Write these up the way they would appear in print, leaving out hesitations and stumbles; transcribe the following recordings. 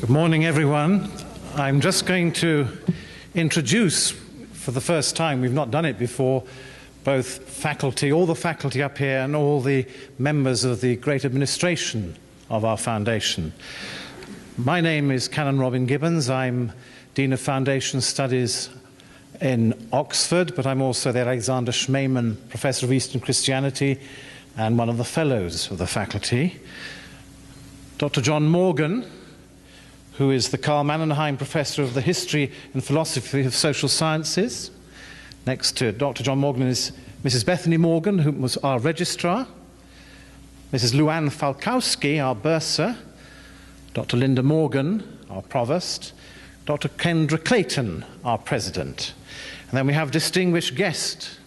Good morning, everyone. I'm just going to introduce, for the first time, we've not done it before, both faculty, all the faculty up here, and all the members of the great administration of our foundation. My name is Canon Robin Gibbons. I'm Dean of Foundation Studies in Oxford, but I'm also the Alexander Schmemann Professor of Eastern Christianity and one of the Fellows of the faculty. Dr. John Morgan, who is the Karl Mannenheim Professor of the History and Philosophy of Social Sciences. Next to Dr. John Morgan is Mrs. Bethany Morgan, who was our Registrar, Mrs. Luann Falkowski, our Bursar, Dr. Linda Morgan, our Provost, Dr. Kendra Clayton, our President. And then we have a distinguished guest,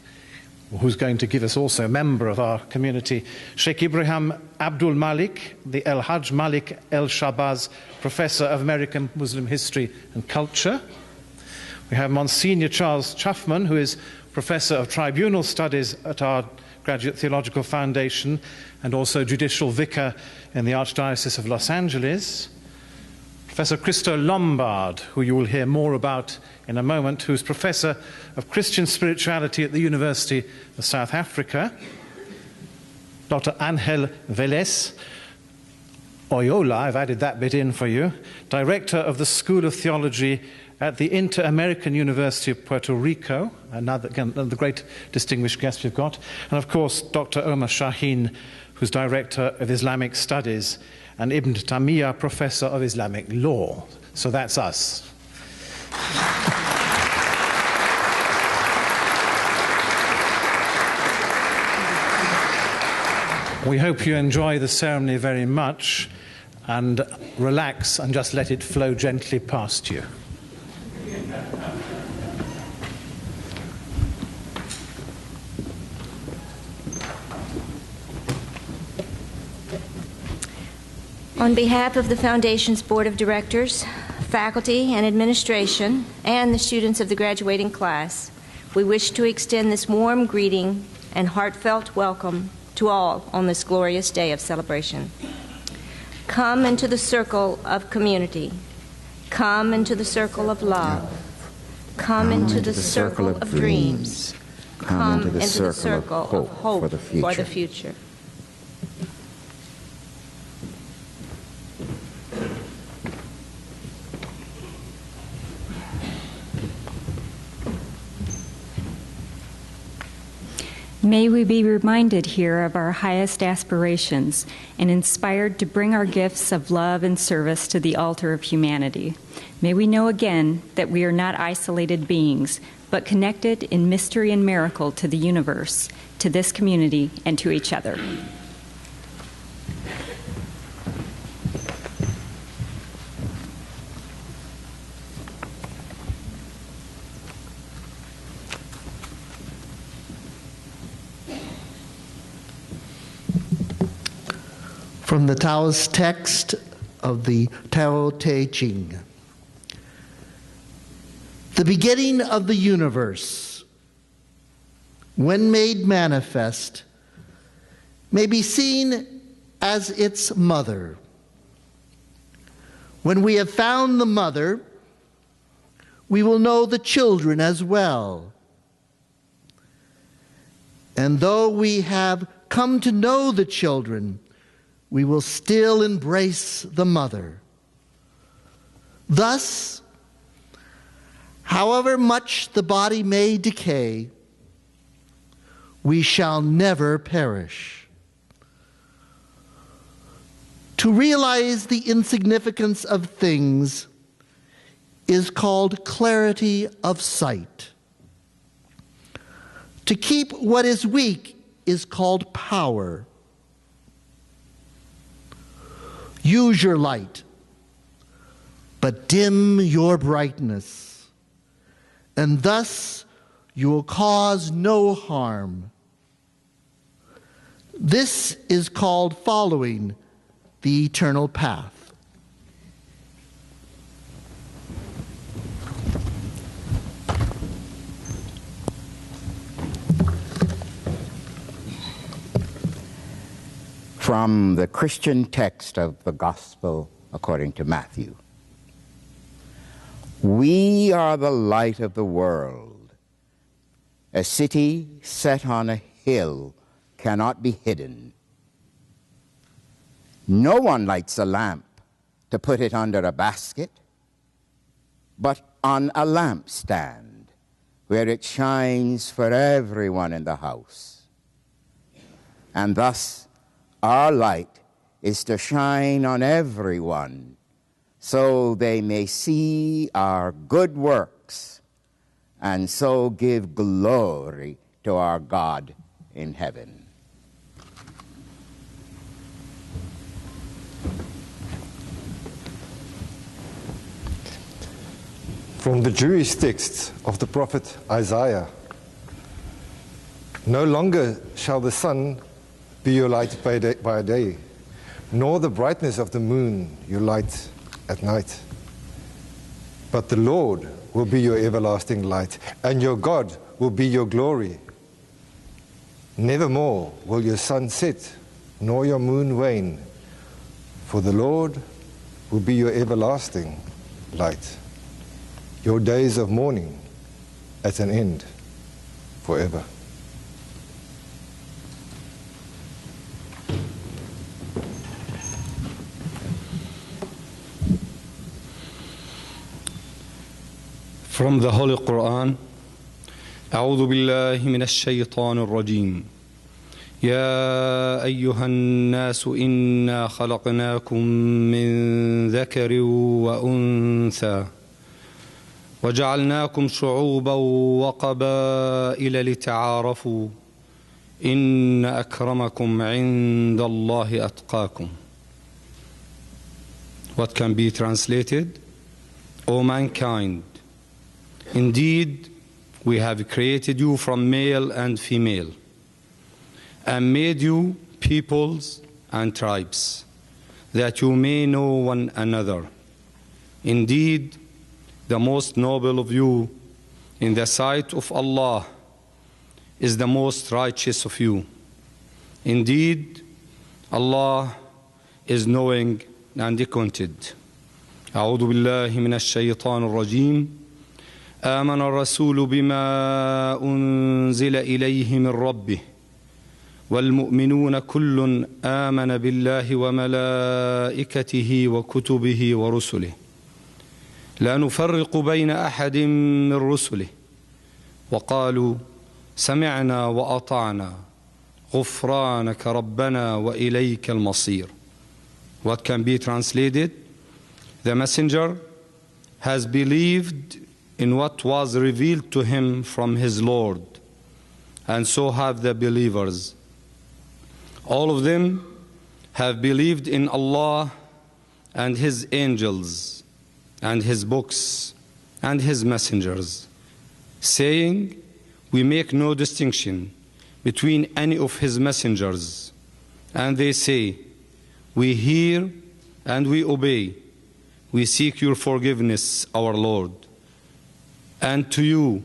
who's going to give us also a member of our community, Sheikh Ibrahim Abdul Malik, the El Hajj Malik El Shabazz Professor of American Muslim History and Culture. We have Monsignor Charles Chuffman, who is Professor of Tribunal Studies at our Graduate Theological Foundation and also Judicial Vicar in the Archdiocese of Los Angeles. Professor Christo Lombard, who you will hear more about in a moment, who's Professor of Christian Spirituality at the University of South Africa. Dr. Angel Velez Oyola, I've added that bit in for you, Director of the School of Theology at the Inter-American University of Puerto Rico, another great distinguished guest we've got, and of course Dr. Omar Shaheen, who's Director of Islamic Studies and Ibn Taymiyyah Professor of Islamic Law. So that's us. We hope you enjoy the ceremony very much and relax and just let it flow gently past you. On behalf of the Foundation's Board of Directors, faculty and administration, and the students of the graduating class, we wish to extend this warm greeting and heartfelt welcome to all on this glorious day of celebration. Come into the circle of community. Come into the circle of love. Come into the circle of dreams. Come into the circle of hope for the future. May we be reminded here of our highest aspirations and inspired to bring our gifts of love and service to the altar of humanity. May we know again that we are not isolated beings, but connected in mystery and miracle to the universe, to this community, and to each other. From the Taoist text of the Tao Te Ching. The beginning of the universe, when made manifest, may be seen as its mother. When we have found the mother, we will know the children as well. And though we have come to know the children, we will still embrace the mother. Thus, however much the body may decay, we shall never perish. To realize the insignificance of things is called clarity of sight. To keep what is weak is called power. Use your light, but dim your brightness, and thus you will cause no harm. This is called following the eternal path. From the Christian text of the Gospel according to Matthew. We are the light of the world. A city set on a hill cannot be hidden. No one lights a lamp to put it under a basket, but on a lampstand where it shines for everyone in the house. And thus, our light is to shine on everyone so they may see our good works and so give glory to our God in heaven. From the Jewish text of the prophet Isaiah, no longer shall the sun be your light by day, nor the brightness of the moon your light at night. But the Lord will be your everlasting light, and your God will be your glory. Nevermore will your sun set, nor your moon wane, for the Lord will be your everlasting light. Your days of mourning at an end forever. From the Holy Quran, أعوذ بالله من الشيطان الرجيم. يا أيها الناس إنا خلقناكم من ذكر وأنثى وجعلناكم شعوبا وقبائل لتعارفوا إن أكرمكم عند الله أتقاكم. What can be translated? O mankind, indeed, we have created you from male and female, and made you peoples and tribes, that you may know one another. Indeed, the most noble of you in the sight of Allah is the most righteous of you. Indeed, Allah is knowing and acquainted. أعوذ بالله من الشيطان الرجيم. آمن الرسول بما أنزل إليه من ربه والمؤمنون كل آمن بالله وملائكته وكتبه ورسله لا نفرق بين أحد من رسله وقالوا سمعنا وأطعنا غفرانك ربنا وإليك المصير. What can be translated? The messenger has believed in what was revealed to him from his Lord, and so have the believers. All of them have believed in Allah and His angels and His books and His messengers, saying, we make no distinction between any of His messengers. And they say, we hear and we obey. We seek your forgiveness, our Lord. And to you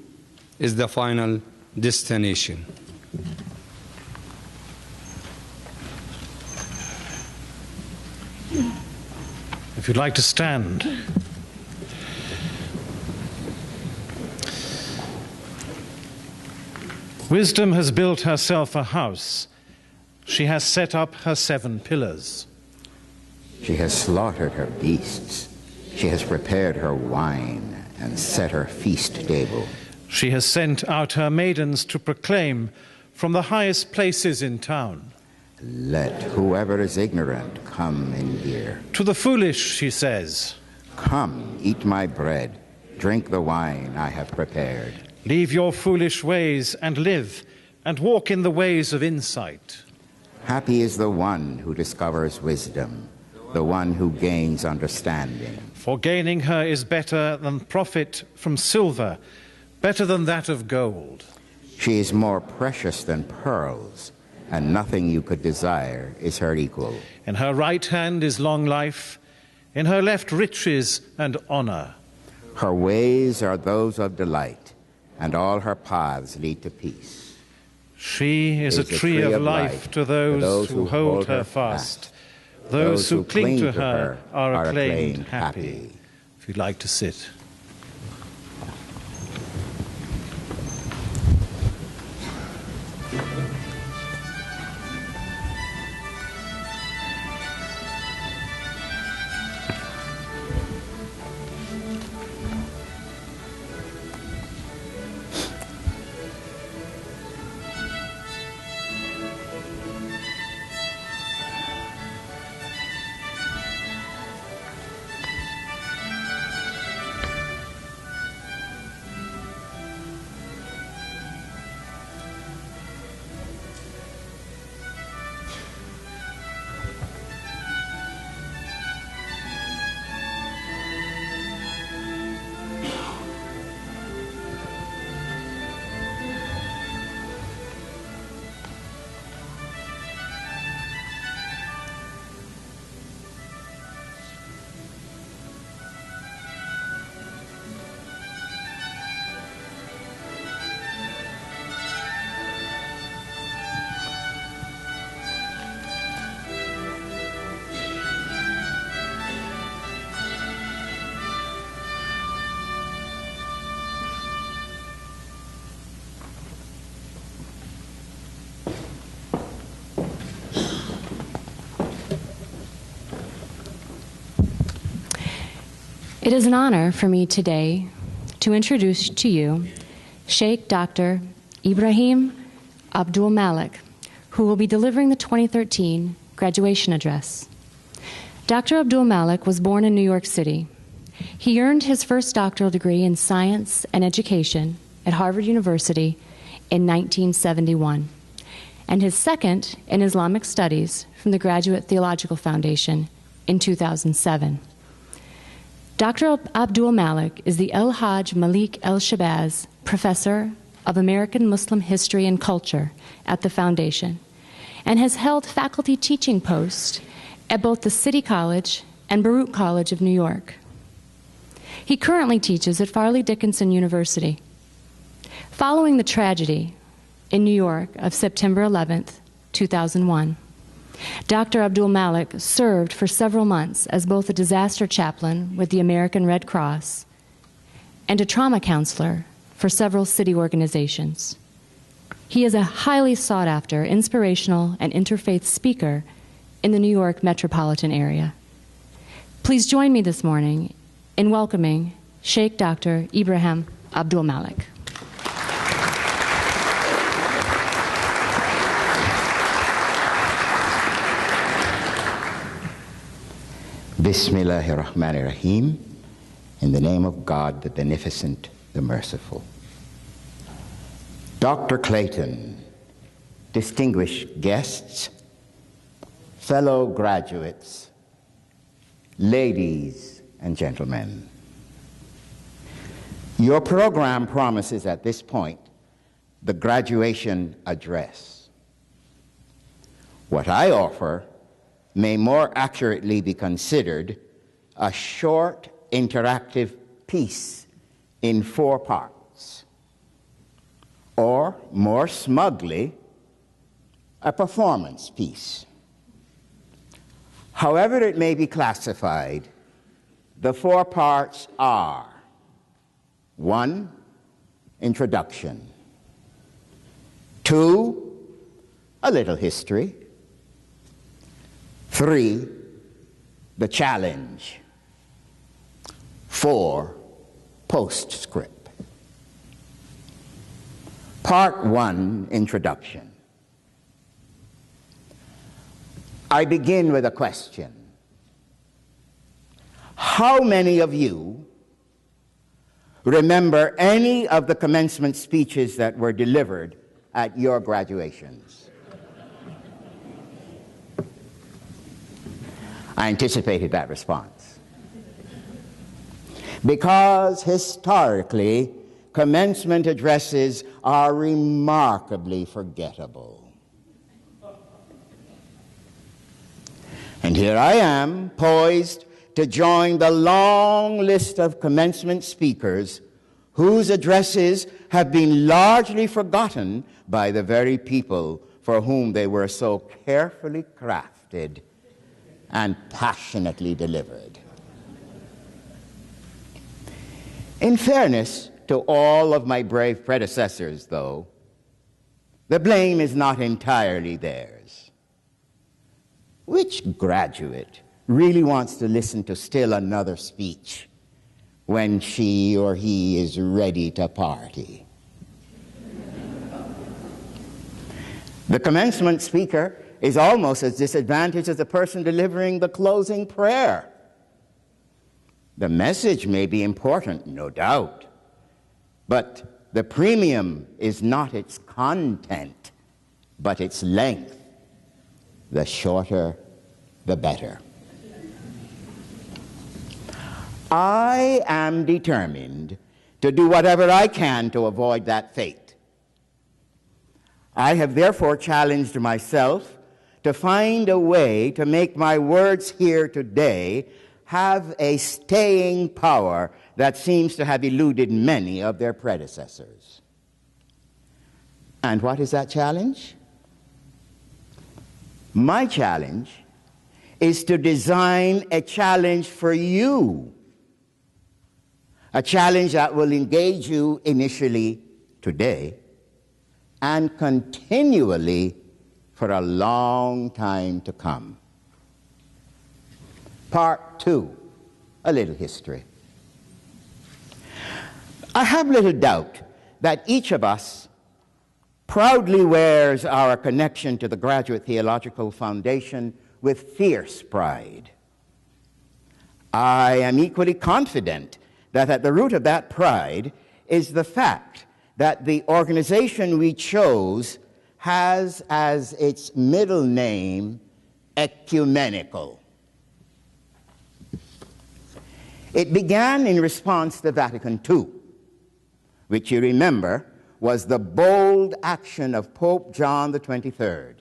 is the final destination. If you'd like to stand. Wisdom has built herself a house. She has set up her 7 pillars. She has slaughtered her beasts. She has prepared her wine and set her feast table. She has sent out her maidens to proclaim, from the highest places in town. Let whoever is ignorant come and hear. To the foolish, she says, come, eat my bread, drink the wine I have prepared. leave your foolish ways and live, and walk in the ways of insight. Happy is the one who discovers wisdom, the one who gains understanding. For gaining her is better than profit from silver, better than that of gold. She is more precious than pearls, and nothing you could desire is her equal. In her right hand is long life, in her left riches and honor. Her ways are those of delight, and all her paths lead to peace. She is a tree of life to those who hold her fast. Those who cling to her are acclaimed happy. If you'd like to sit. It is an honor for me today to introduce to you Sheikh Dr. Ibrahim Abdul Malik, who will be delivering the 2013 graduation address. Dr. Abdul Malik was born in New York City. He earned his first doctoral degree in science and education at Harvard University in 1971, and his second in Islamic studies from the Graduate Theological Foundation in 2007. Dr. Abdul Malik is the El Hajj Malik El Shabazz Professor of American Muslim History and Culture at the Foundation and has held faculty teaching posts at both the City College and Baruch College of New York. He currently teaches at Farley Dickinson University. Following the tragedy in New York of September 11th, 2001, Dr. Abdul Malik served for several months as both a disaster chaplain with the American Red Cross and a trauma counselor for several city organizations. He is a highly sought-after, inspirational, and interfaith speaker in the New York metropolitan area. Please join me this morning in welcoming Sheikh Dr. Ibrahim Abdul Malik. Bismillahir Rahmanir Rahim, in the name of God, the Beneficent, the Merciful. Dr. Clayton, distinguished guests, fellow graduates, ladies and gentlemen, your program promises at this point the graduation address. What I offer may more accurately be considered a short interactive piece in 4 parts, or more smugly, a performance piece. However it may be classified, the 4 parts are: 1, introduction; 2, a little history; 3, the challenge; 4, postscript. Part 1, Introduction. I begin with a question. How many of you remember any of the commencement speeches that were delivered at your graduations? I anticipated that response. Because historically, commencement addresses are remarkably forgettable. And here I am, poised to join the long list of commencement speakers whose addresses have been largely forgotten by the very people for whom they were so carefully crafted and passionately delivered. In fairness to all of my brave predecessors, though, the blame is not entirely theirs. Which graduate really wants to listen to still another speech when she or he is ready to party? The commencement speaker is almost as disadvantaged as the person delivering the closing prayer. The message may be important, no doubt, but the premium is not its content, but its length. The shorter, the better. I am determined to do whatever I can to avoid that fate. I have therefore challenged myself to find a way to make my words here today have a staying power that seems to have eluded many of their predecessors. And what is that challenge? My challenge is to design a challenge for you, a challenge that will engage you initially today and continually for a long time to come. Part 2, a little history. I have little doubt that each of us proudly wears our connection to the Graduate Theological Foundation with fierce pride. I am equally confident that at the root of that pride is the fact that the organization we chose has as its middle name ecumenical. It began in response to Vatican II, which you remember was the bold action of Pope John the 23rd.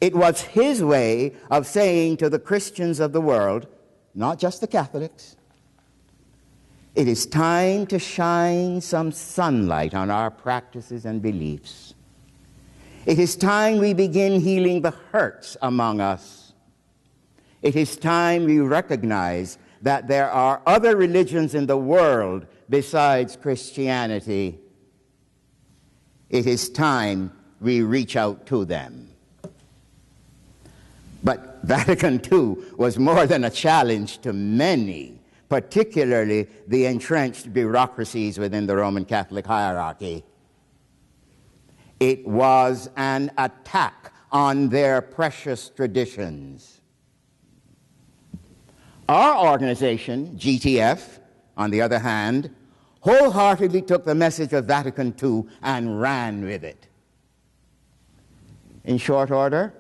It was his way of saying to the Christians of the world, not just the Catholics, it is time to shine some sunlight on our practices and beliefs. It is time we begin healing the hurts among us. It is time we recognize that there are other religions in the world besides Christianity. It is time we reach out to them. But Vatican II was more than a challenge to many, particularly the entrenched bureaucracies within the Roman Catholic hierarchy. It was an attack on their precious traditions. Our organization, GTF, on the other hand, wholeheartedly took the message of Vatican II and ran with it. In short order,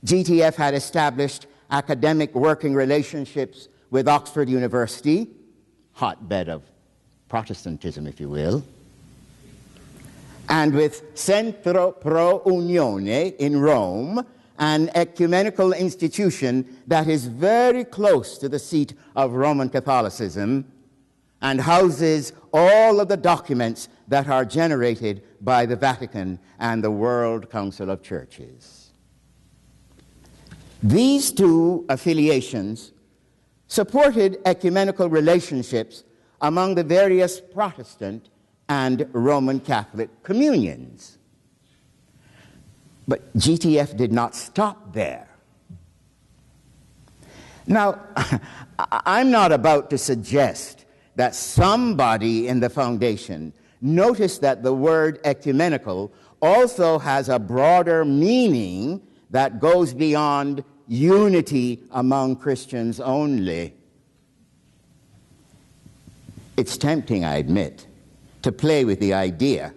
GTF had established academic working relationships with Oxford University, hotbed of Protestantism, if you will, and with Centro Pro Unione in Rome, an ecumenical institution that is very close to the seat of Roman Catholicism and houses all of the documents that are generated by the Vatican and the World Council of Churches. These two affiliations supported ecumenical relationships among the various Protestant and Roman Catholic communions. But GTF did not stop there. Now, I'm not about to suggest that somebody in the foundation notice that the word ecumenical also has a broader meaning that goes beyond unity among Christians only. It's tempting, I admit, to play with the idea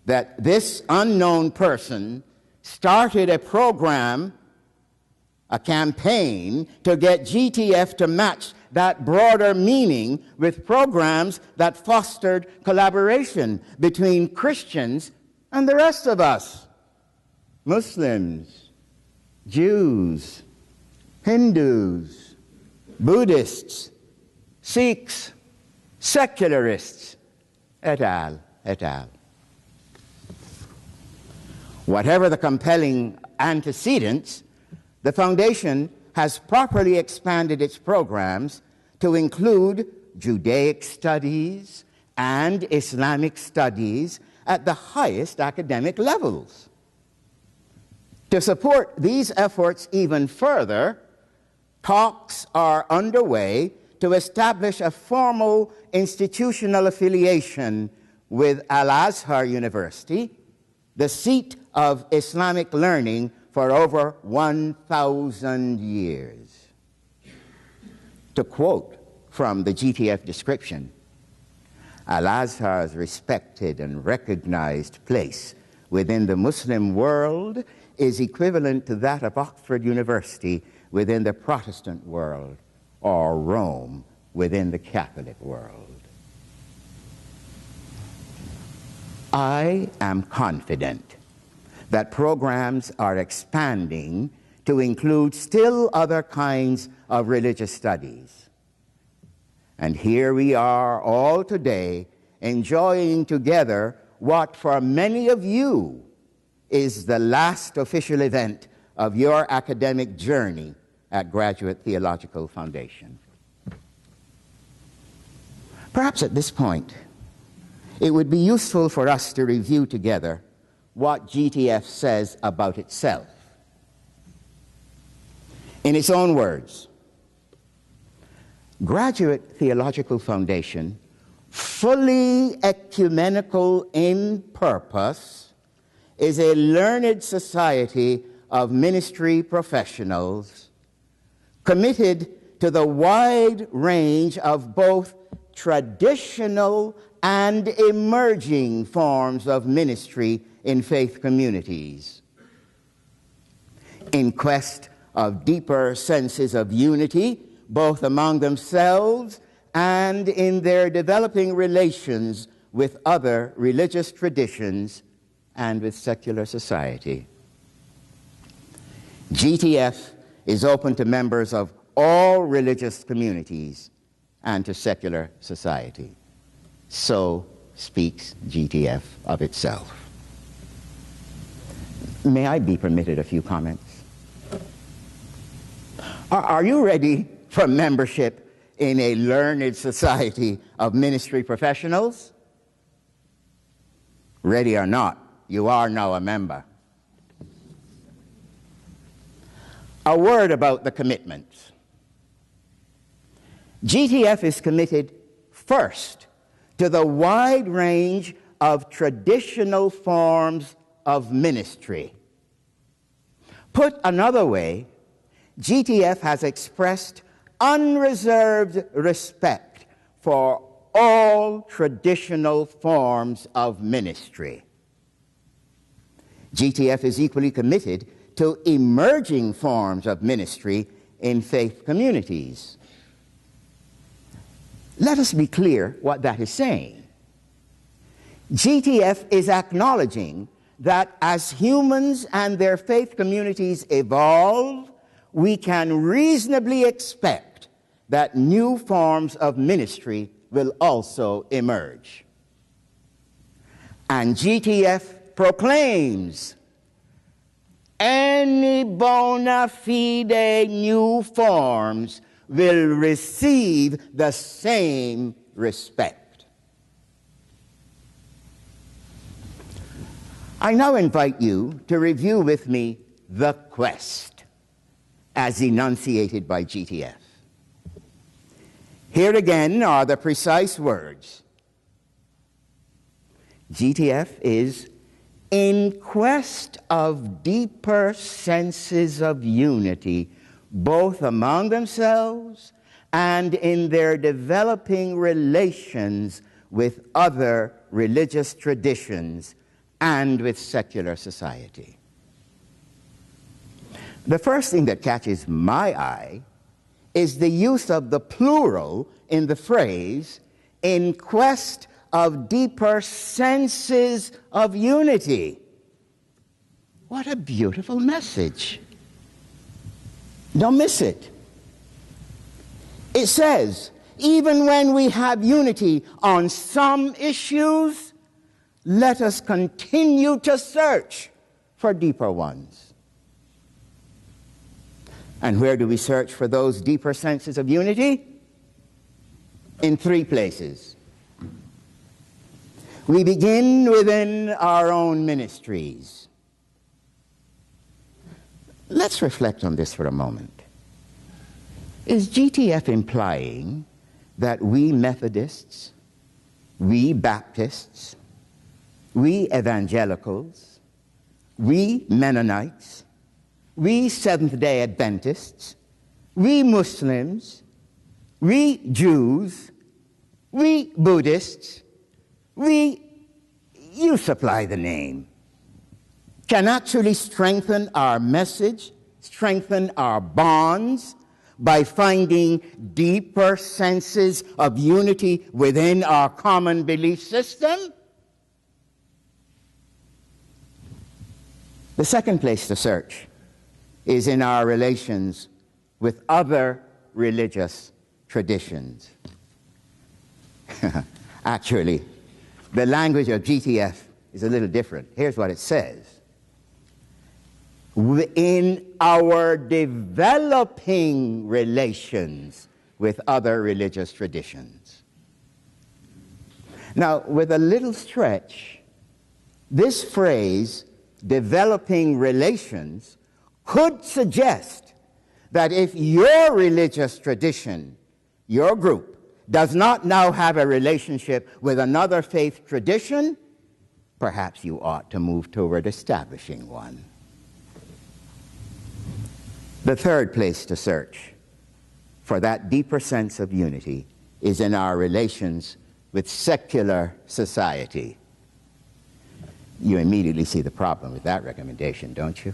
that this unknown person started a program, a campaign, to get GTF to match that broader meaning with programs that fostered collaboration between Christians and the rest of us. Muslims, Jews, Hindus, Buddhists, Sikhs, secularists, et al., et al. Whatever the compelling antecedents, the Foundation has properly expanded its programs to include Judaic studies and Islamic studies at the highest academic levels. To support these efforts even further, talks are underway to establish a formal institutional affiliation with Al-Azhar University, the seat of Islamic learning for over 1,000 years. To quote from the GTF description, Al-Azhar's respected and recognized place within the Muslim world is equivalent to that of Oxford University within the Protestant world, or Rome within the Catholic world. I am confident that programs are expanding to include still other kinds of religious studies. And here we are all today enjoying together what for many of you is the last official event of your academic journey at Graduate Theological Foundation. Perhaps at this point, it would be useful for us to review together what GTF says about itself. In its own words, Graduate Theological Foundation, fully ecumenical in purpose, is a learned society of ministry professionals committed to the wide range of both traditional and emerging forms of ministry in faith communities, in quest of deeper senses of unity, both among themselves and in their developing relations with other religious traditions and with secular society. GTF is open to members of all religious communities and to secular society. So speaks GTF of itself. May I be permitted a few comments? Are you ready for membership in a learned society of ministry professionals? Ready or not, you are now a member. A word about the commitments. GTF is committed first to the wide range of traditional forms of ministry. Put another way, GTF has expressed unreserved respect for all traditional forms of ministry. GTF is equally committed to emerging forms of ministry in faith communities. Let us be clear what that is saying. GTF is acknowledging that as humans and their faith communities evolve, we can reasonably expect that new forms of ministry will also emerge. And GTF proclaims any bona fide new forms will receive the same respect. I now invite you to review with me the quest as enunciated by GTF. Here again are the precise words. GTF is in quest of deeper senses of unity, both among themselves and in their developing relations with other religious traditions and with secular society. The first thing that catches my eye is the use of the plural in the phrase, in quest of deeper senses of unity. What a beautiful message. Don't miss it. It says, even when we have unity on some issues, let us continue to search for deeper ones. And where do we search for those deeper senses of unity? In three places. We begin within our own ministries. Let's reflect on this for a moment. Is GTF implying that we Methodists, we Baptists, we Evangelicals, we Mennonites, we Seventh-day Adventists, we Muslims, we Jews, we Buddhists, you supply the name, can actually strengthen our message, strengthen our bonds by finding deeper senses of unity within our common belief system? The second place to search is in our relations with other religious traditions. Actually, the language of GTF is a little different. Here's what it says. In our developing relations with other religious traditions. Now, with a little stretch, this phrase, developing relations, could suggest that if your religious tradition, your group, does not now have a relationship with another faith tradition, perhaps you ought to move toward establishing one. The third place to search for that deeper sense of unity is in our relations with secular society. You immediately see the problem with that recommendation, don't you?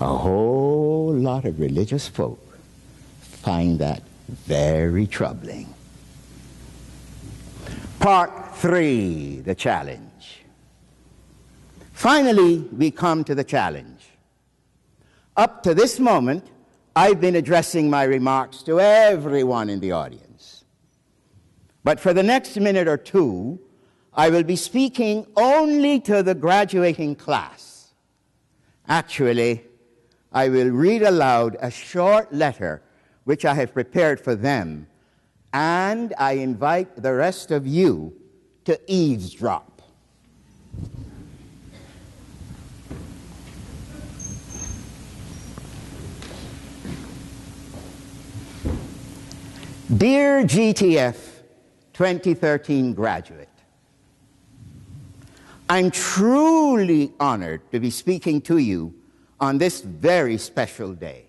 A whole lot of religious folk find that very troubling. Part 3, the challenge. Finally, we come to the challenge. Up to this moment, I've been addressing my remarks to everyone in the audience. But for the next minute or two, I will be speaking only to the graduating class. Actually, I will read aloud a short letter which I have prepared for them, and I invite the rest of you to eavesdrop. Dear GTF 2013 graduate, I'm truly honored to be speaking to you on this very special day.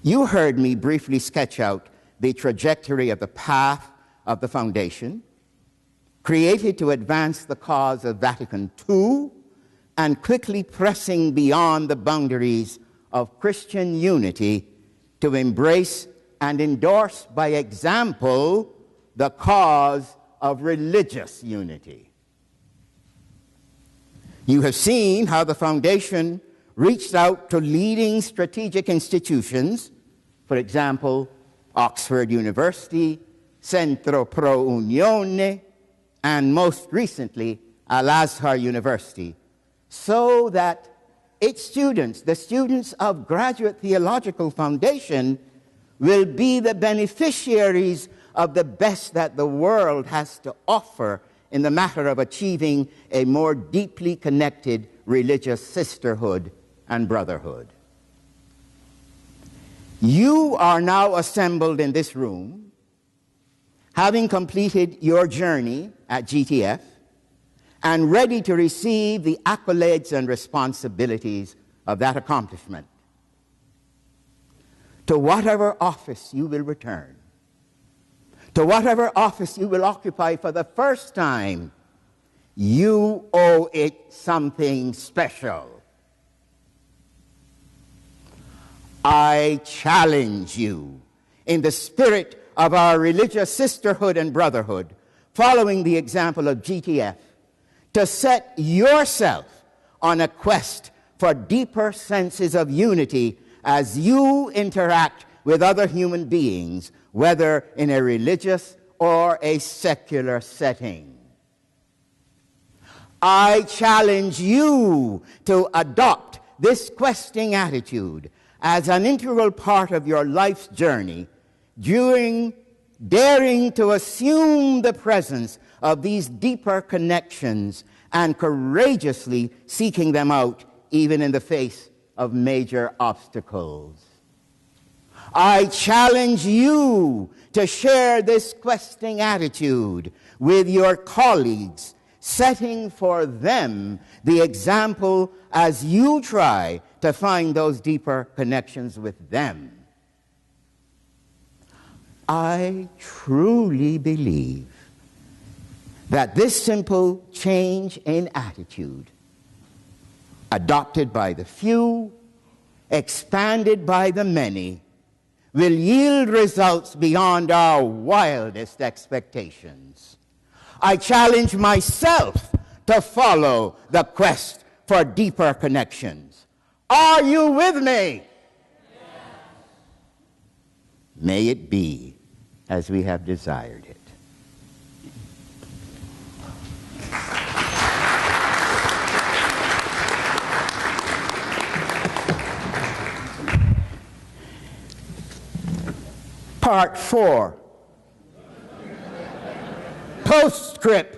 You heard me briefly sketch out the trajectory of the path of the foundation, created to advance the cause of Vatican II, and quickly pressing beyond the boundaries of Christian unity to embrace and endorse by example the cause of religious unity. You have seen how the foundation reached out to leading strategic institutions, for example, Oxford University, Centro Pro Unione, and most recently, Al-Azhar University, so that its students, the students of Graduate Theological Foundation, will be the beneficiaries of the best that the world has to offer in the matter of achieving a more deeply connected religious sisterhood and brotherhood. You are now assembled in this room, having completed your journey at GTF and ready to receive the accolades and responsibilities of that accomplishment, to whatever office you will return, to whatever office you will occupy for the first time, you owe it something special. I challenge you, in the spirit of our religious sisterhood and brotherhood, following the example of GTF, to set yourself on a quest for deeper senses of unity as you interact with other human beings, whether in a religious or a secular setting. I challenge you to adopt this questing attitude as an integral part of your life's journey, daring to assume the presence of these deeper connections and courageously seeking them out even in the face of major obstacles. I challenge you to share this questing attitude with your colleagues, setting for them the example as you try to find those deeper connections with them. I truly believe that this simple change in attitude, adopted by the few, expanded by the many, will yield results beyond our wildest expectations. I challenge myself to follow the quest for deeper connections. Are you with me? Yes. May it be as we have desired it. Part 4. Postscript.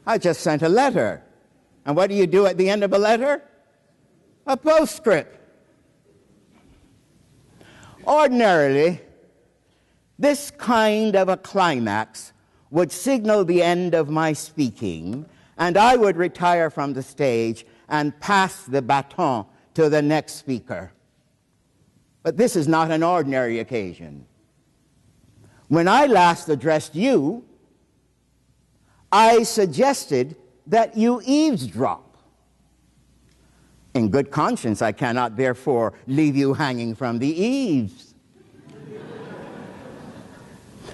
I just sent a letter. And what do you do at the end of a letter? A postscript. Ordinarily, this kind of a climax would signal the end of my speaking, and I would retire from the stage and pass the baton to the next speaker. But this is not an ordinary occasion. When I last addressed you, I suggested that you eavesdrop. In good conscience, I cannot therefore leave you hanging from the eaves.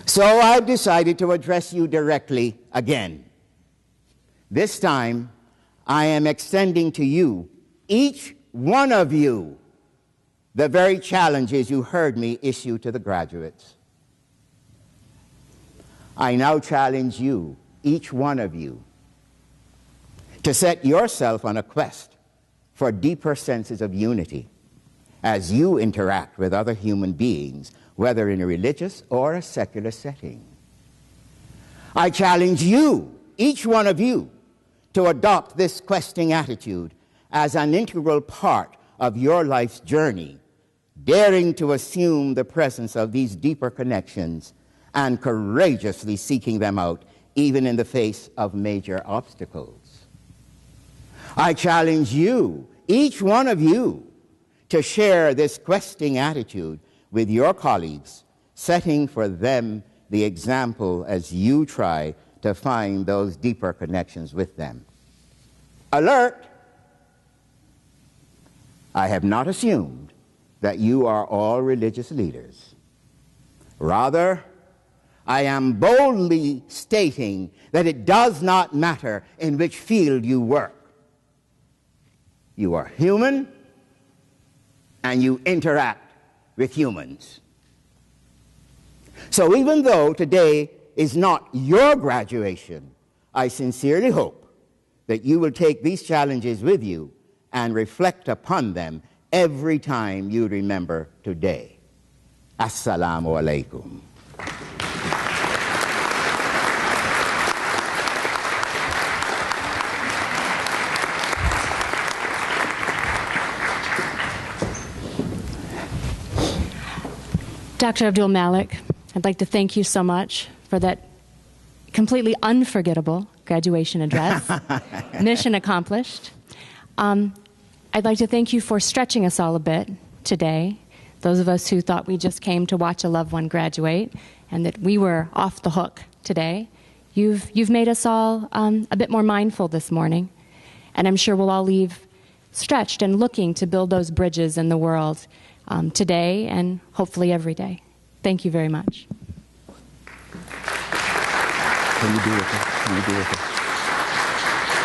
So I've decided to address you directly again. This time, I am extending to you, each one of you, the very challenges you heard me issue to the graduates. I now challenge you, each one of you, to set yourself on a quest for deeper senses of unity as you interact with other human beings, whether in a religious or a secular setting. I challenge you, each one of you, to adopt this questing attitude as an integral part of your life's journey, daring to assume the presence of these deeper connections and courageously seeking them out, even in the face of major obstacles. I challenge you, each one of you, to share this questing attitude with your colleagues, setting for them the example as you try to find those deeper connections with them. Alert! I have not assumed that you are all religious leaders. Rather, I am boldly stating that it does not matter in which field you work. You are human, and you interact with humans. So even though today is not your graduation, I sincerely hope that you will take these challenges with you and reflect upon them every time you remember today. Assalamu alaikum. Dr. Abdul Malik, I'd like to thank you so much for that completely unforgettable graduation address. Mission accomplished. I'd like to thank you for stretching us all a bit today. Those of us who thought we just came to watch a loved one graduate and that we were off the hook today, you've made us all a bit more mindful this morning. And I'm sure we'll all leave stretched and looking to build those bridges in the world today and hopefully every day. Thank you very much. Can you do it? Can you do it?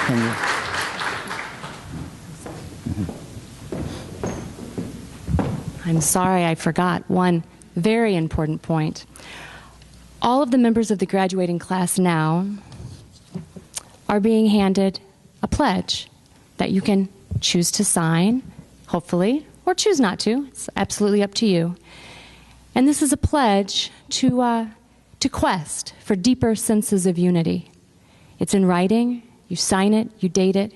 Can you? I'm sorry I forgot one very important point. All of the members of the graduating class now are being handed a pledge that you can choose to sign, hopefully, or choose not to. It's absolutely up to you. And this is a pledge to quest for deeper senses of unity. It's in writing, you sign it, you date it,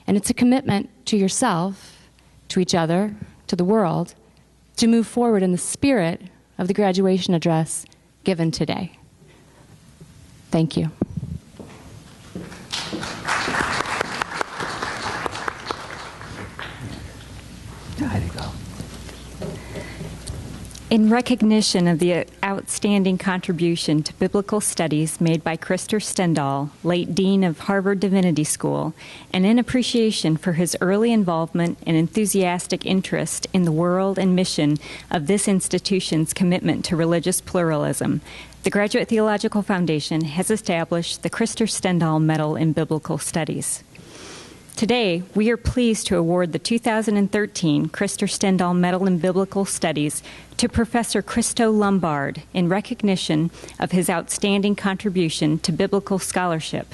and it's a commitment to yourself, to each other, to the world, to move forward in the spirit of the graduation address given today. Thank you. There you go. In recognition of the outstanding contribution to biblical studies made by Krister Stendahl, late Dean of Harvard Divinity School, and in appreciation for his early involvement and enthusiastic interest in the world and mission of this institution's commitment to religious pluralism, the Graduate Theological Foundation has established the Krister Stendahl Medal in Biblical Studies. Today, we are pleased to award the 2013 Krister Stendahl Medal in Biblical Studies to Professor Christo Lombard in recognition of his outstanding contribution to biblical scholarship,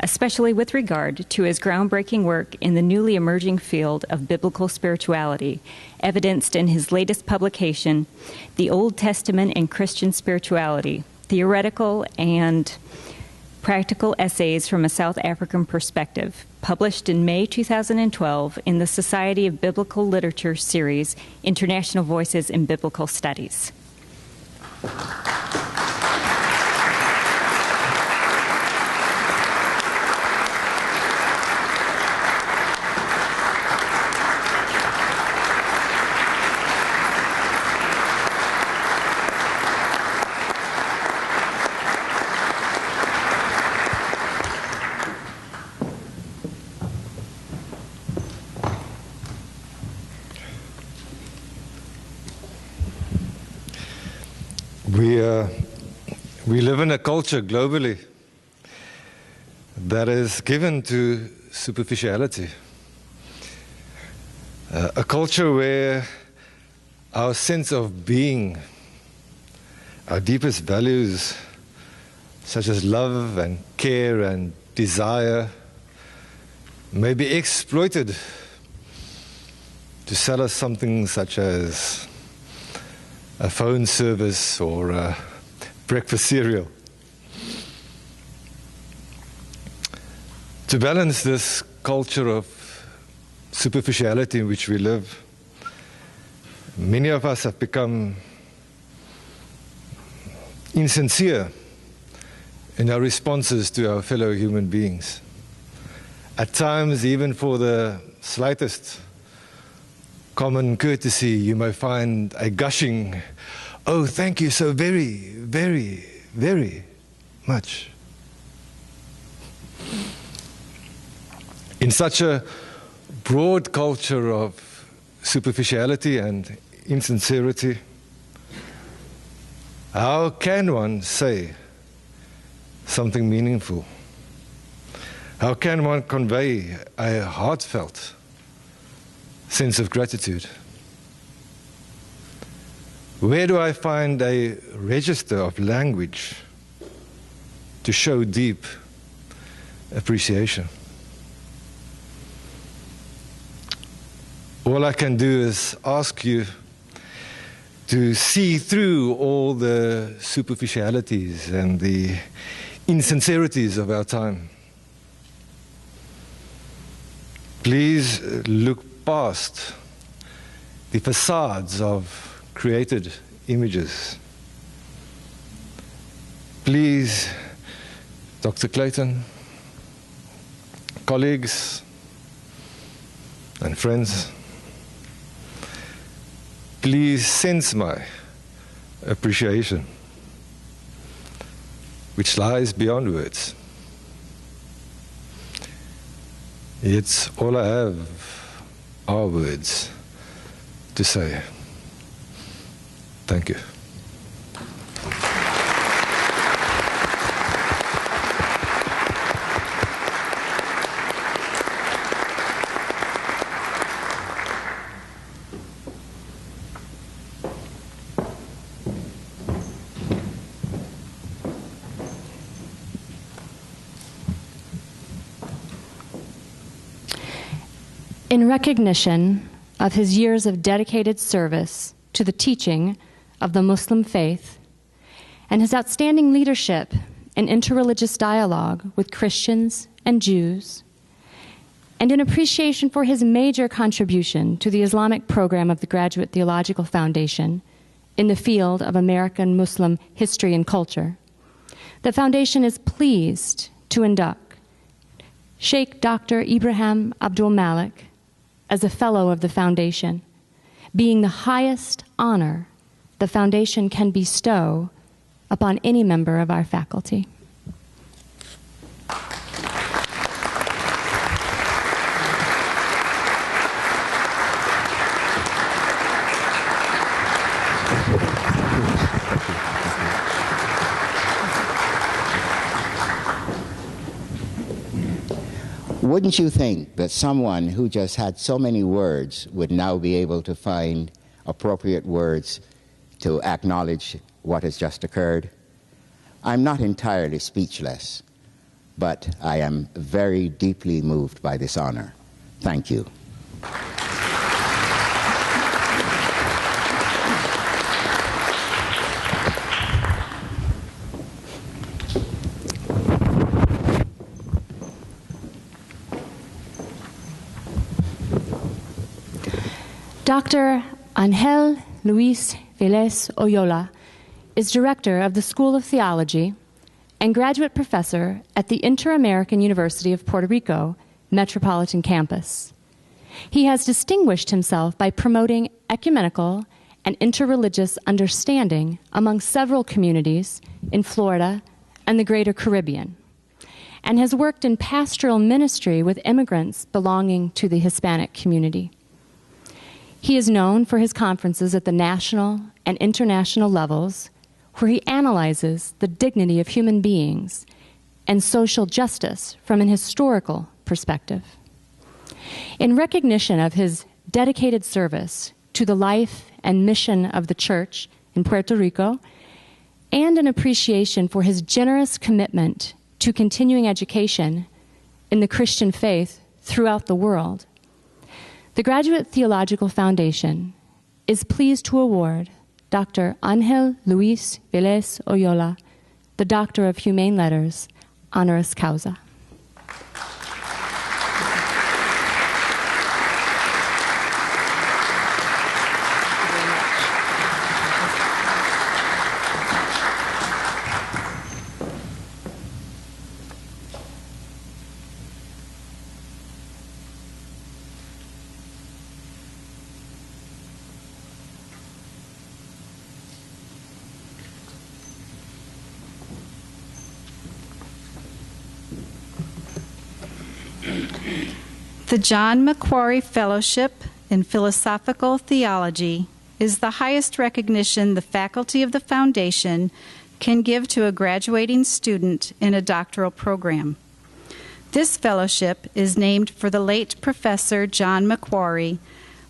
especially with regard to his groundbreaking work in the newly emerging field of biblical spirituality, evidenced in his latest publication, The Old Testament and Christian Spirituality, Theoretical and Practical Essays from a South African Perspective, published in May 2012 in the Society of Biblical Literature series, International Voices in Biblical Studies. We live in a culture globally that is given to superficiality. A culture where our sense of being, our deepest values, such as love and care and desire, may be exploited to sell us something such as a phone service or a breakfast cereal. To balance this culture of superficiality in which we live, many of us have become insincere in our responses to our fellow human beings. At times, even for the slightest common courtesy, you may find a gushing, "Oh, thank you so very, very, very much." In such a broad culture of superficiality and insincerity, how can one say something meaningful? How can one convey a heartfelt sense of gratitude? Where do I find a register of language to show deep appreciation? All I can do is ask you to see through all the superficialities and the insincerities of our time. Please look past the facades of created images Please, Dr. Clayton, colleagues and friends, please sense my appreciation, which lies beyond words. Yet all I have are words to say. Thank you. In recognition of his years of dedicated service to the teaching of the Muslim faith and his outstanding leadership in interreligious dialogue with Christians and Jews, and in appreciation for his major contribution to the Islamic program of the Graduate Theological Foundation in the field of American Muslim history and culture, the Foundation is pleased to induct Sheikh Dr. Ibrahim Abdul Malik as a Fellow of the Foundation, being the highest honor the Foundation can bestow upon any member of our faculty. Wouldn't you think that someone who just had so many words would now be able to find appropriate words to acknowledge what has just occurred? I'm not entirely speechless, but I am very deeply moved by this honor. Thank you. Dr. Angel Luis Velez Oyola is director of the School of Theology and graduate professor at the Inter-American University of Puerto Rico Metropolitan Campus. He has distinguished himself by promoting ecumenical and interreligious understanding among several communities in Florida and the Greater Caribbean, and has worked in pastoral ministry with immigrants belonging to the Hispanic community. He is known for his conferences at the national and international levels, where he analyzes the dignity of human beings and social justice from an historical perspective. In recognition of his dedicated service to the life and mission of the Church in Puerto Rico, and an appreciation for his generous commitment to continuing education in the Christian faith throughout the world, the Graduate Theological Foundation is pleased to award Dr. Angel Luis Velez Oyola the Doctor of Humane Letters, honoris causa. The John Macquarie Fellowship in Philosophical Theology is the highest recognition the faculty of the Foundation can give to a graduating student in a doctoral program. This fellowship is named for the late Professor John Macquarie,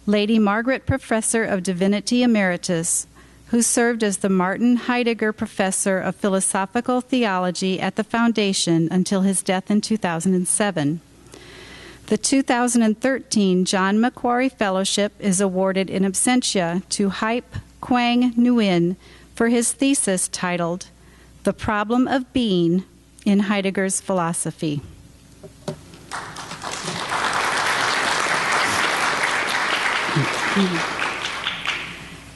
Lady Margaret Professor of Divinity Emeritus, who served as the Martin Heidegger Professor of Philosophical Theology at the Foundation until his death in 2007. The 2013 John Macquarie Fellowship is awarded in absentia to Hype Quang Nguyen for his thesis titled The Problem of Being in Heidegger's Philosophy.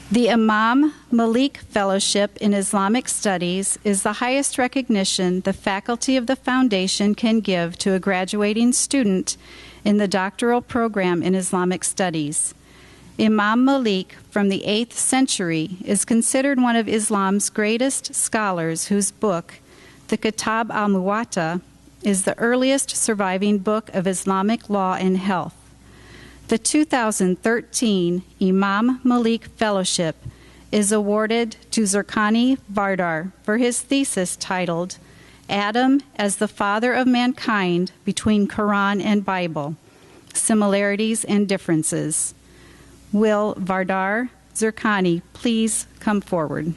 The Imam Malik Fellowship in Islamic Studies is the highest recognition the faculty of the foundation can give to a graduating student in the doctoral program in Islamic Studies. Imam Malik, from the 8th century, is considered one of Islam's greatest scholars, whose book, the Kitab al-Muwatta, is the earliest surviving book of Islamic law and health. The 2013 Imam Malik Fellowship is awarded to Zurkani Vardar for his thesis titled Adam as the Father of Mankind Between Quran and Bible, Similarities and Differences. Will Vardar Zurkani please come forward?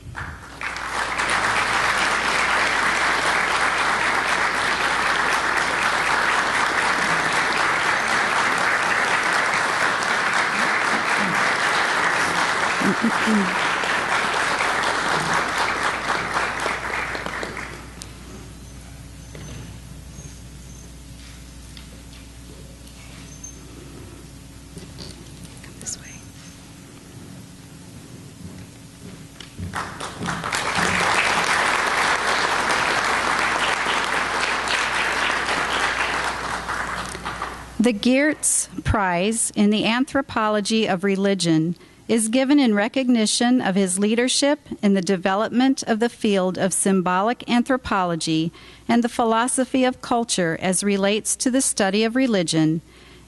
The Geertz Prize in the Anthropology of Religion is given in recognition of his leadership in the development of the field of symbolic anthropology and the philosophy of culture as relates to the study of religion,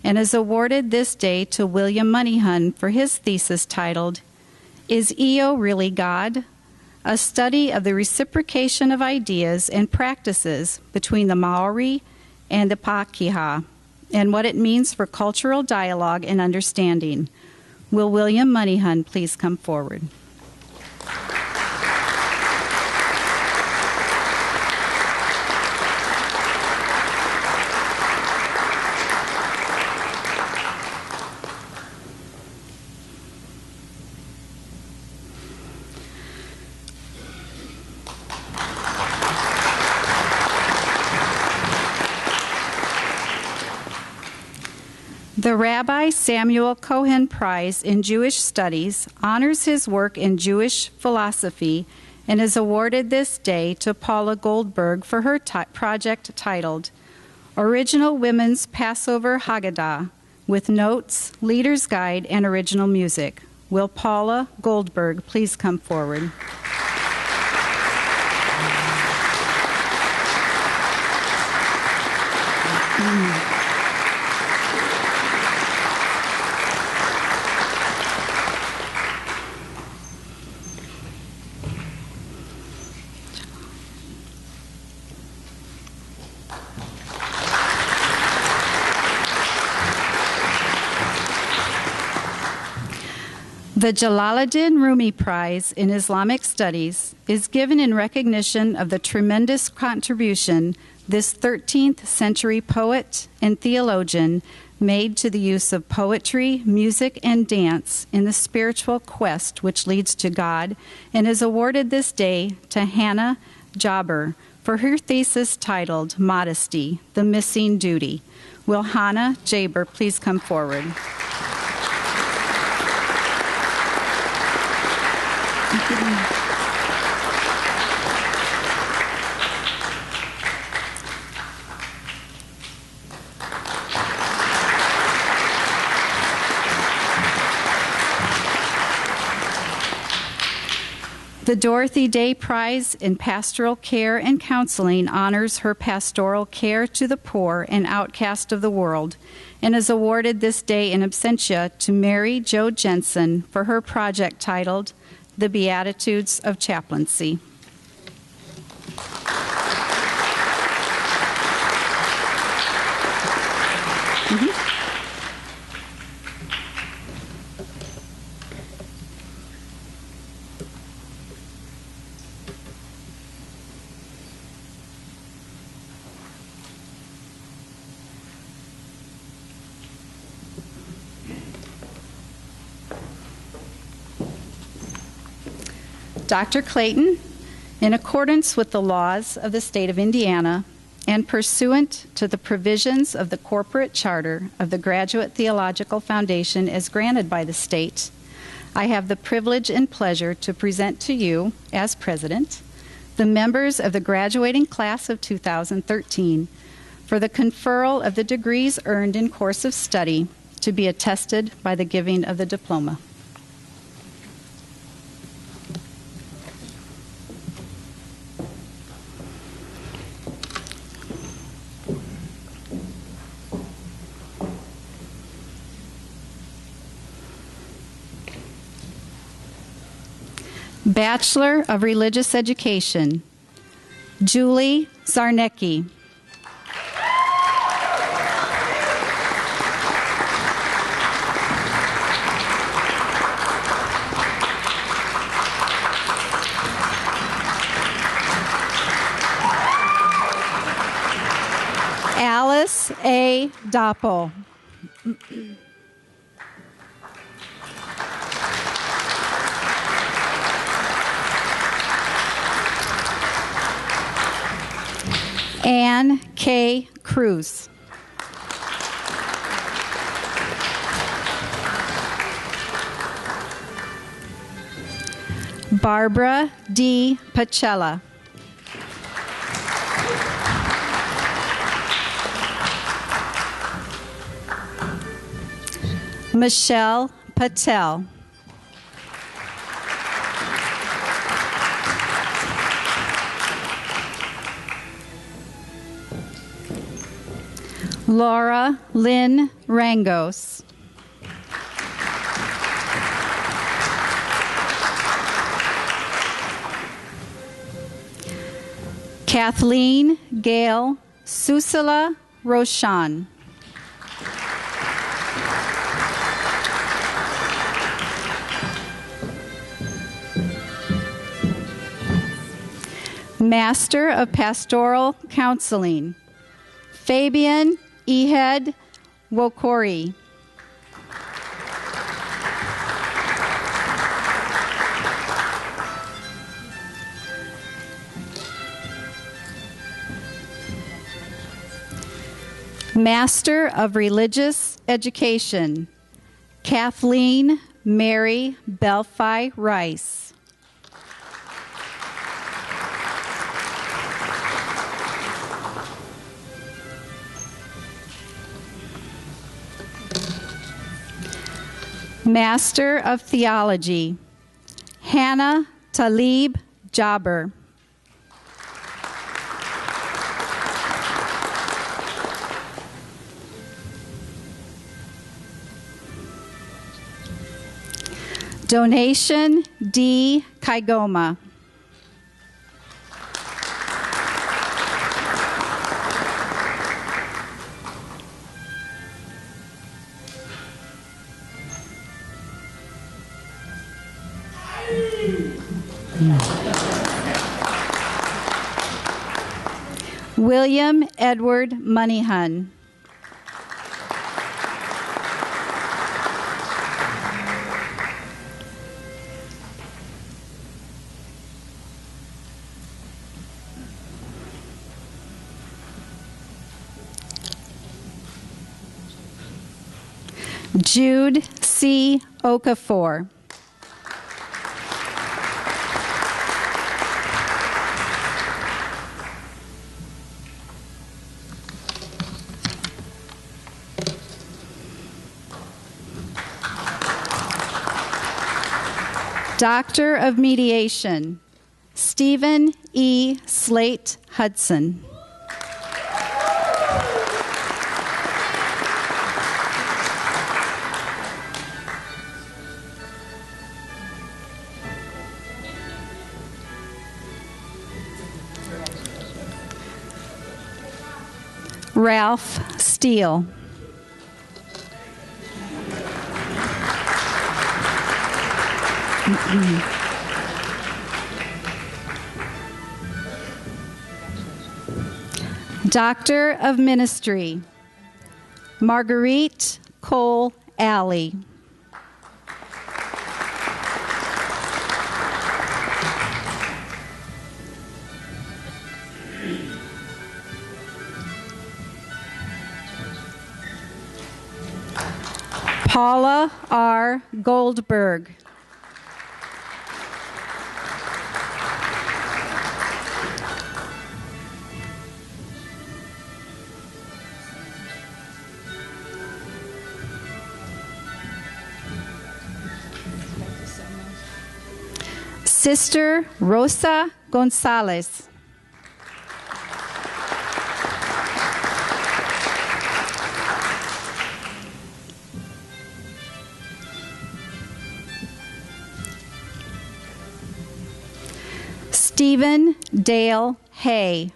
and is awarded this day to William Moneyhun for his thesis titled, Is Eo Really God? A Study of the Reciprocation of Ideas and Practices Between the Maori and the Pakeha, and what it means for cultural dialogue and understanding. Will William Moneyhun please come forward? The Rabbi Samuel Cohen Prize in Jewish Studies honors his work in Jewish philosophy and is awarded this day to Paula Goldberg for her project titled Original Women's Passover Haggadah with Notes, Leader's Guide, and Original Music. Will Paula Goldberg please come forward? The Jalaluddin Rumi Prize in Islamic Studies is given in recognition of the tremendous contribution this 13th century poet and theologian made to the use of poetry, music, and dance in the spiritual quest which leads to God, and is awarded this day to Hannah Jabber for her thesis titled Modesty, the Missing Duty. Will Hannah Jabber please come forward? The Dorothy Day Prize in Pastoral Care and Counseling honors her pastoral care to the poor and outcast of the world, and is awarded this day in absentia to Mary Jo Jensen for her project titled The Beatitudes of Chaplaincy. Dr. Clayton, in accordance with the laws of the state of Indiana and pursuant to the provisions of the corporate charter of the Graduate Theological Foundation as granted by the state, I have the privilege and pleasure to present to you, as president, the members of the graduating class of 2013 for the conferral of the degrees earned in course of study to be attested by the giving of the diploma. Bachelor of Religious Education, Julie Zarnecki. Alice A. Doppel. Anne K. Cruz. Barbara D. Pacella. Michelle Patel. Laura Lynn Rangos. Kathleen Gail Susila Roshan. Master of Pastoral Counseling, Fabian Ehed Wokori. Master of Religious Education, Kathleen Mary Belfi Rice. Master of Theology, Hannah Talib Jabber. Donation D. Kaigoma. William Edward Moneyhun. Jude C. Okafor. Doctor of Mediation, Stephen E. Slate Hudson. Ralph Steele. Doctor of Ministry, Marguerite Cole Alley. Paula R. Goldberg. Sister Rosa Gonzalez. Stephen Dale Hay.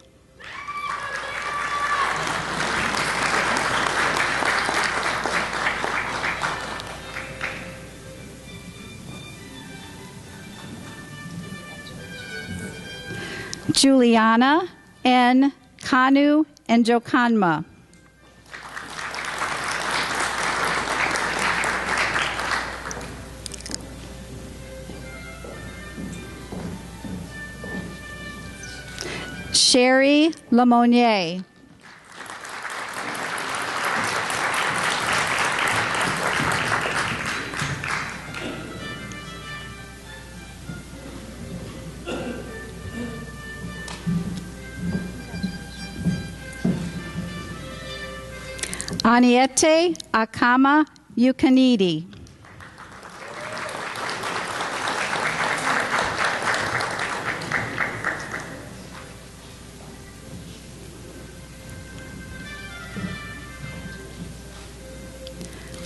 Juliana N. Kanu and Jokanma. Sherry Lamonier. Aniete Akama Yukanidi.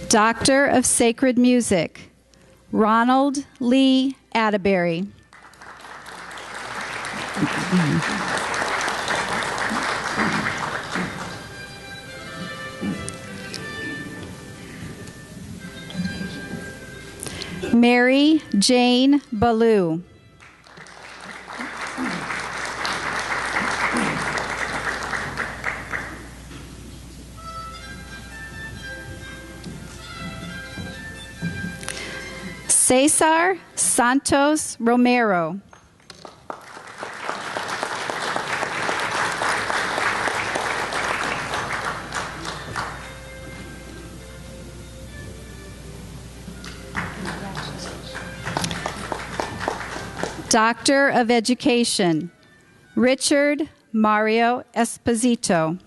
Doctor of Sacred Music, Ronald Lee Atterbury. Mary Jane Ballou. Cesar Santos Romero. Doctor of Education, Richard Mario Esposito.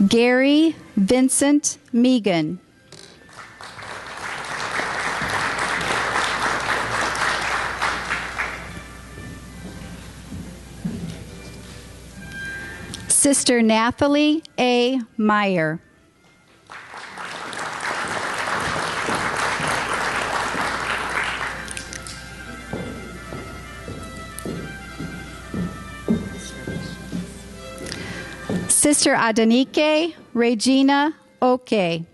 Gary Vincent Megan. Sister Nathalie A. Meyer. Sister Adenike Regina Oke.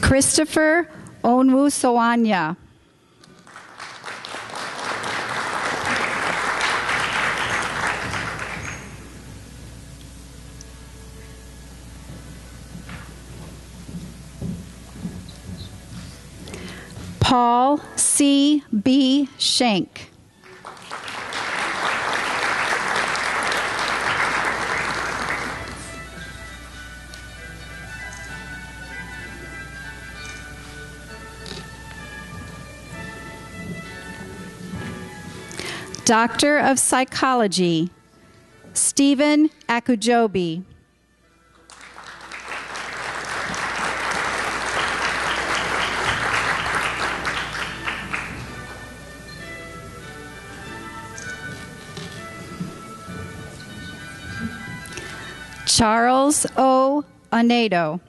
Christopher Onwusoanya. Paul C. B. Schenk. Doctor of Psychology, Stephen Akujobi. Charles O. Anedo.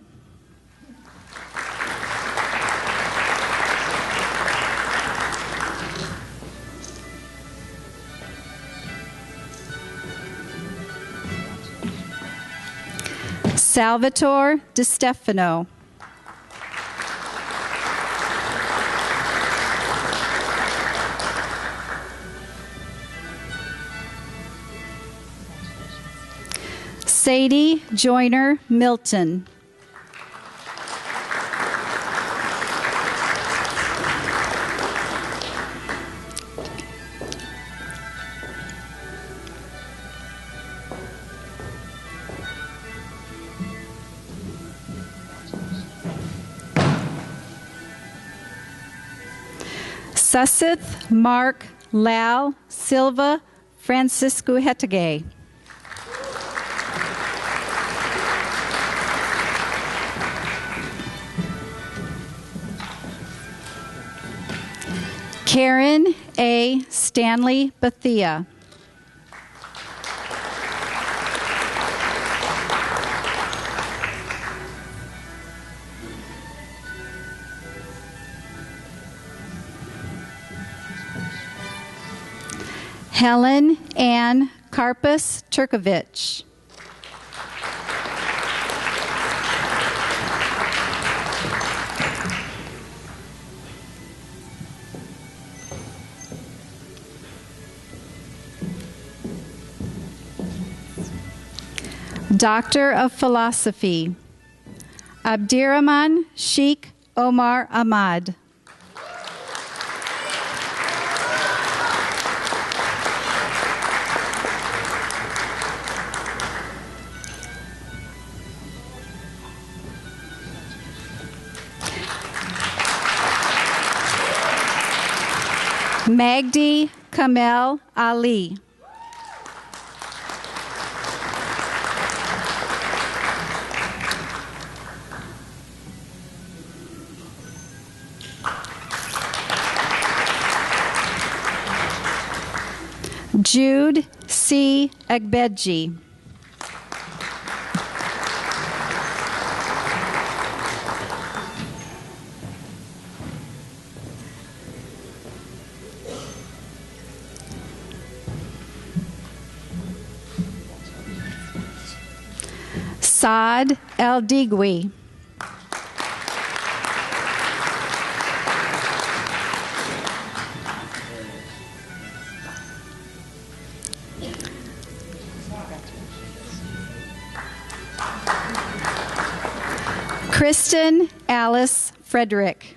Salvatore De Stefano. Sadie Joyner Milton. Susith Mark Lal Silva Francisco Hetegay. Karen A. Stanley Bethia. Helen Ann Karpus Turkovich. Doctor of Philosophy, Abdirahman Sheikh Omar Ahmad. Magdi Kamel Ali. Jude C. Agbeji. Saad El-Digwi. Kristen Alice Frederick.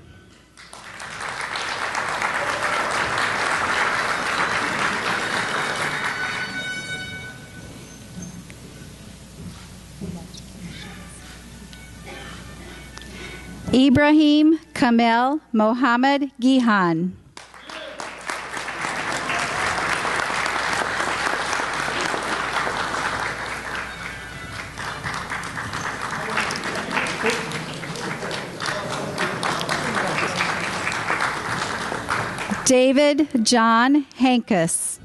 Ibrahim Kamel Mohammed Gihan. David John Hankus.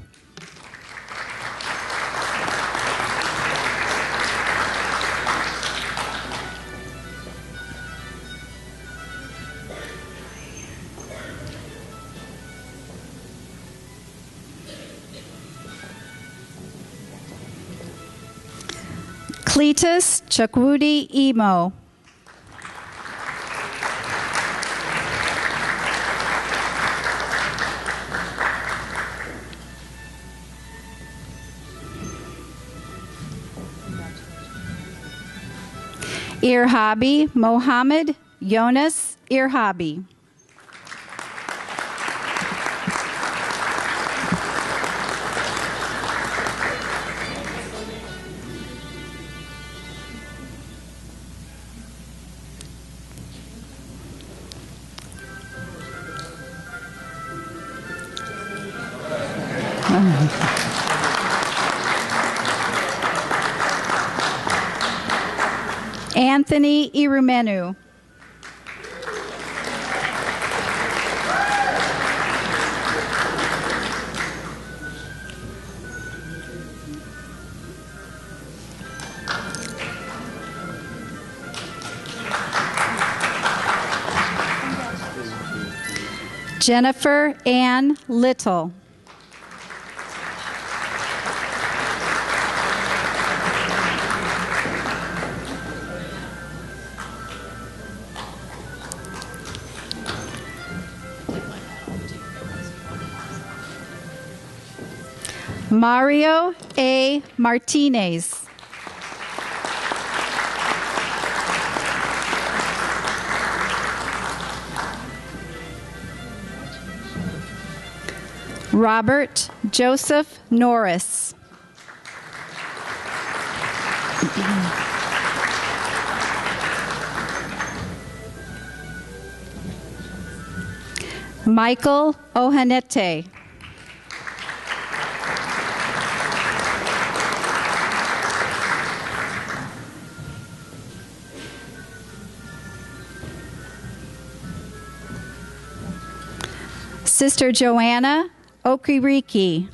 Cletus Chukwudi Emo. Irhabi Mohammed Jonas Irhabi. Anthony Irumenu. Jennifer Ann Little. Mario A. Martinez. Robert Joseph Norris. Michael Ohanete. Sister Joanna Okiriki.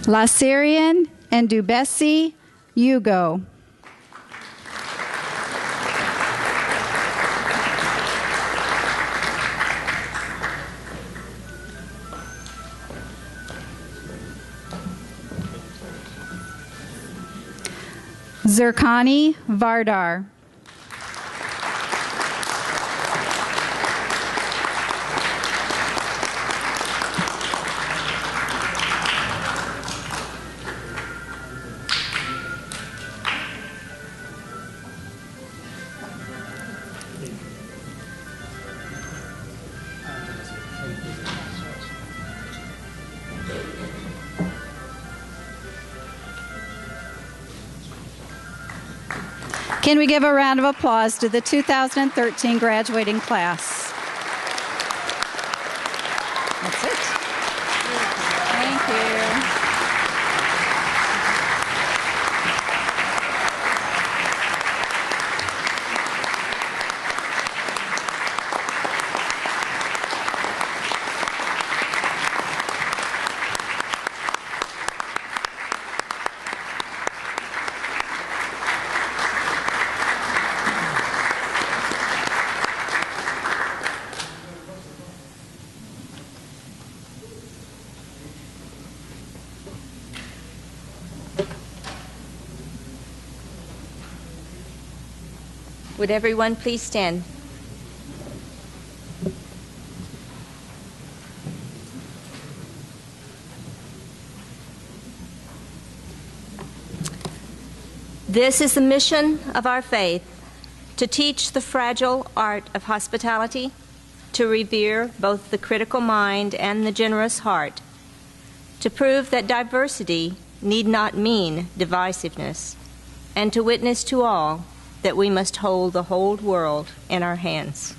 Lasarian and Dubesi Hugo. Zerkani Vardar. Can we give a round of applause to the 2013 graduating class? That's it. Thank you. Would everyone please stand? This is the mission of our faith, to teach the fragile art of hospitality, to revere both the critical mind and the generous heart, to prove that diversity need not mean divisiveness, and to witness to all that we must hold the whole world in our hands.